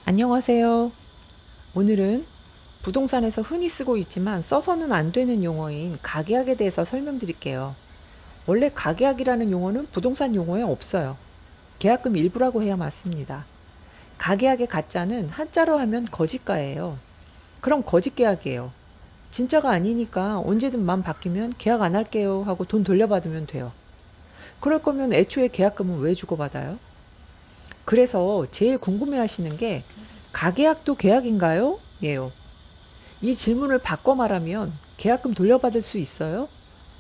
안녕하세요. 오늘은 부동산에서 흔히 쓰고 있지만 써서는 안 되는 용어인 가계약에 대해서 설명드릴게요. 원래 가계약이라는 용어는 부동산 용어에 없어요. 계약금 일부라고 해야 맞습니다. 가계약의 가짜는 한자로 하면 거짓가예요. 그럼 거짓계약이에요. 진짜가 아니니까 언제든 맘 바뀌면 계약 안 할게요 하고 돈 돌려받으면 돼요. 그럴 거면 애초에 계약금은 왜 주고받아요? 그래서 제일 궁금해 하시는 게 가계약도 계약인가요? 예요. 이 질문을 바꿔 말하면 계약금 돌려받을 수 있어요?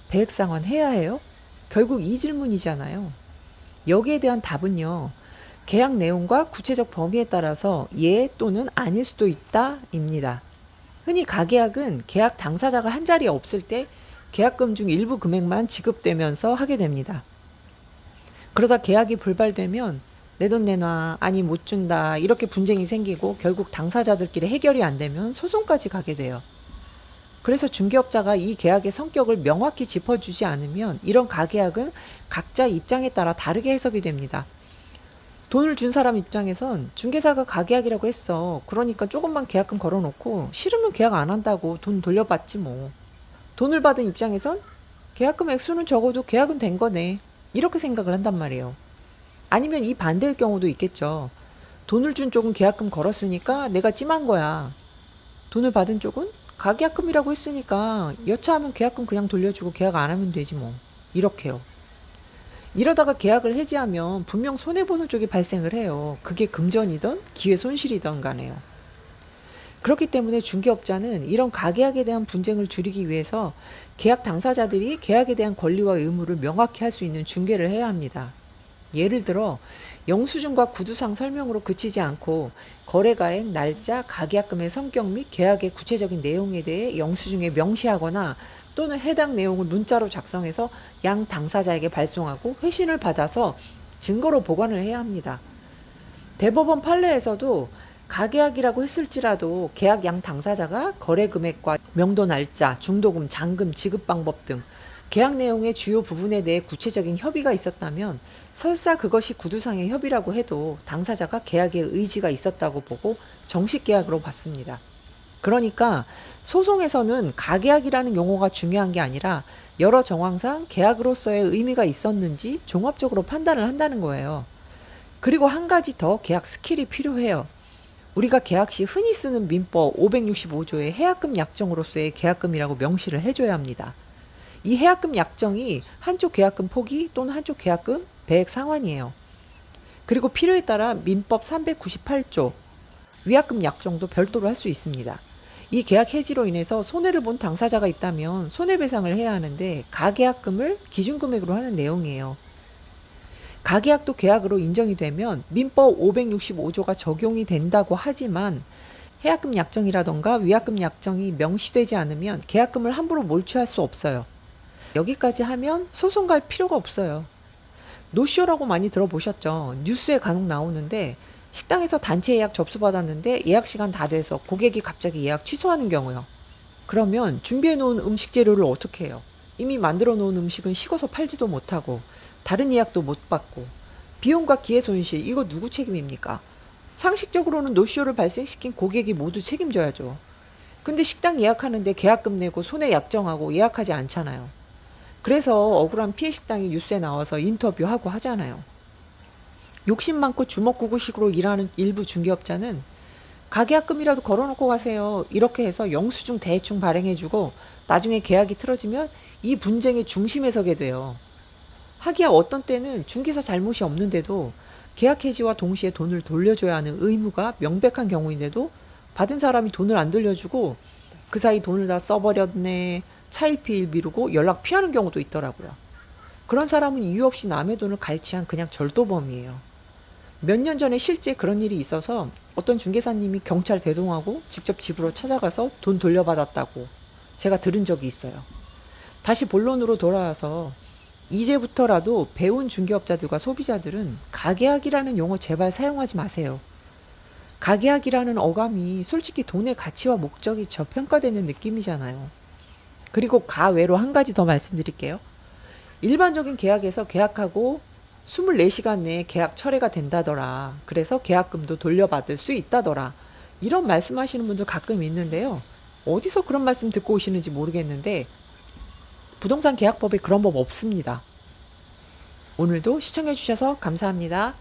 배액상환 해야 해요? 결국 이 질문이잖아요. 여기에 대한 답은요. 계약 내용과 구체적 범위에 따라서 예 또는 아닐 수도 있다 입니다. 흔히 가계약은 계약 당사자가 한 자리에 없을 때 계약금 중 일부 금액만 지급되면서 하게 됩니다. 그러다 계약이 불발되면 내 돈 내놔, 아니 못 준다 이렇게 분쟁이 생기고 결국 당사자들끼리 해결이 안 되면 소송까지 가게 돼요. 그래서 중개업자가 이 계약의 성격을 명확히 짚어주지 않으면 이런 가계약은 각자 입장에 따라 다르게 해석이 됩니다. 돈을 준 사람 입장에선 중개사가 가계약이라고 했어. 그러니까 조금만 계약금 걸어놓고 싫으면 계약 안 한다고 돈 돌려받지 뭐. 돈을 받은 입장에선 계약금 액수는 적어도 계약은 된 거네. 이렇게 생각을 한단 말이에요. 아니면 이 반대의 경우도 있겠죠. 돈을 준 쪽은 계약금 걸었으니까 내가 찜한 거야. 돈을 받은 쪽은 가계약금이라고 했으니까 여차하면 계약금 그냥 돌려주고 계약 안 하면 되지 뭐. 이렇게요. 이러다가 계약을 해지하면 분명 손해보는 쪽이 발생을 해요. 그게 금전이든 기회 손실이든 간에요. 그렇기 때문에 중개업자는 이런 가계약에 대한 분쟁을 줄이기 위해서 계약 당사자들이 계약에 대한 권리와 의무를 명확히 할 수 있는 중개를 해야 합니다. 예를 들어 영수증과 구두상 설명으로 그치지 않고 거래가액, 날짜, 가계약금의 성격 및 계약의 구체적인 내용에 대해 영수증에 명시하거나 또는 해당 내용을 문자로 작성해서 양 당사자에게 발송하고 회신을 받아서 증거로 보관을 해야 합니다. 대법원 판례에서도 가계약이라고 했을지라도 계약 양 당사자가 거래 금액과 명도 날짜, 중도금, 잔금, 지급 방법 등 계약 내용의 주요 부분에 대해 구체적인 협의가 있었다면 설사 그것이 구두상의 협의라고 해도 당사자가 계약에 의지가 있었다고 보고 정식 계약으로 봤습니다. 그러니까 소송에서는 가계약이라는 용어가 중요한 게 아니라 여러 정황상 계약으로서의 의미가 있었는지 종합적으로 판단을 한다는 거예요. 그리고 한 가지 더 계약 스킬이 필요해요. 우리가 계약 시 흔히 쓰는 민법 565조의 해약금 약정으로서의 계약금이라고 명시를 해줘야 합니다. 이 해약금 약정이 한쪽 계약금 포기 또는 한쪽 계약금 배액 상환이에요. 그리고 필요에 따라 민법 398조 위약금 약정도 별도로 할 수 있습니다. 이 계약 해지로 인해서 손해를 본 당사자가 있다면 손해배상을 해야 하는데 가계약금을 기준금액으로 하는 내용이에요. 가계약도 계약으로 인정이 되면 민법 565조가 적용이 된다고 하지만 해약금 약정이라던가 위약금 약정이 명시되지 않으면 계약금을 함부로 몰취할 수 없어요. 여기까지 하면 소송 갈 필요가 없어요. 노쇼라고 많이 들어보셨죠? 뉴스에 간혹 나오는데 식당에서 단체 예약 접수받았는데 예약 시간 다 돼서 고객이 갑자기 예약 취소하는 경우요. 그러면 준비해 놓은 음식 재료를 어떻게 해요? 이미 만들어 놓은 음식은 식어서 팔지도 못하고 다른 예약도 못 받고 비용과 기회 손실 이거 누구 책임입니까? 상식적으로는 노쇼를 발생시킨 고객이 모두 책임져야죠. 근데 식당 예약하는데 계약금 내고 손해 약정하고 예약하지 않잖아요. 그래서 억울한 피해 식당이 뉴스에 나와서 인터뷰하고 하잖아요. 욕심 많고 주먹구구식으로 일하는 일부 중개업자는 가계약금이라도 걸어놓고 가세요. 이렇게 해서 영수증 대충 발행해주고 나중에 계약이 틀어지면 이 분쟁의 중심에 서게 돼요. 하기야 어떤 때는 중개사 잘못이 없는데도 계약 해지와 동시에 돈을 돌려줘야 하는 의무가 명백한 경우인데도 받은 사람이 돈을 안 돌려주고 그 사이 돈을 다 써버렸네, 차일피일 미루고 연락 피하는 경우도 있더라고요. 그런 사람은 이유 없이 남의 돈을 갈취한 그냥 절도범이에요. 몇 년 전에 실제 그런 일이 있어서 어떤 중개사님이 경찰 대동하고 직접 집으로 찾아가서 돈 돌려받았다고 제가 들은 적이 있어요. 다시 본론으로 돌아와서 이제부터라도 배운 중개업자들과 소비자들은 가계약이라는 용어 제발 사용하지 마세요. 가계약이라는 어감이 솔직히 돈의 가치와 목적이 저평가되는 느낌이잖아요. 그리고 가외로 한 가지 더 말씀드릴게요. 일반적인 계약에서 계약하고 24시간 내에 계약 철회가 된다더라. 그래서 계약금도 돌려받을 수 있다더라. 이런 말씀하시는 분들 가끔 있는데요. 어디서 그런 말씀 듣고 오시는지 모르겠는데 부동산 계약법에 그런 법 없습니다. 오늘도 시청해 주셔서 감사합니다.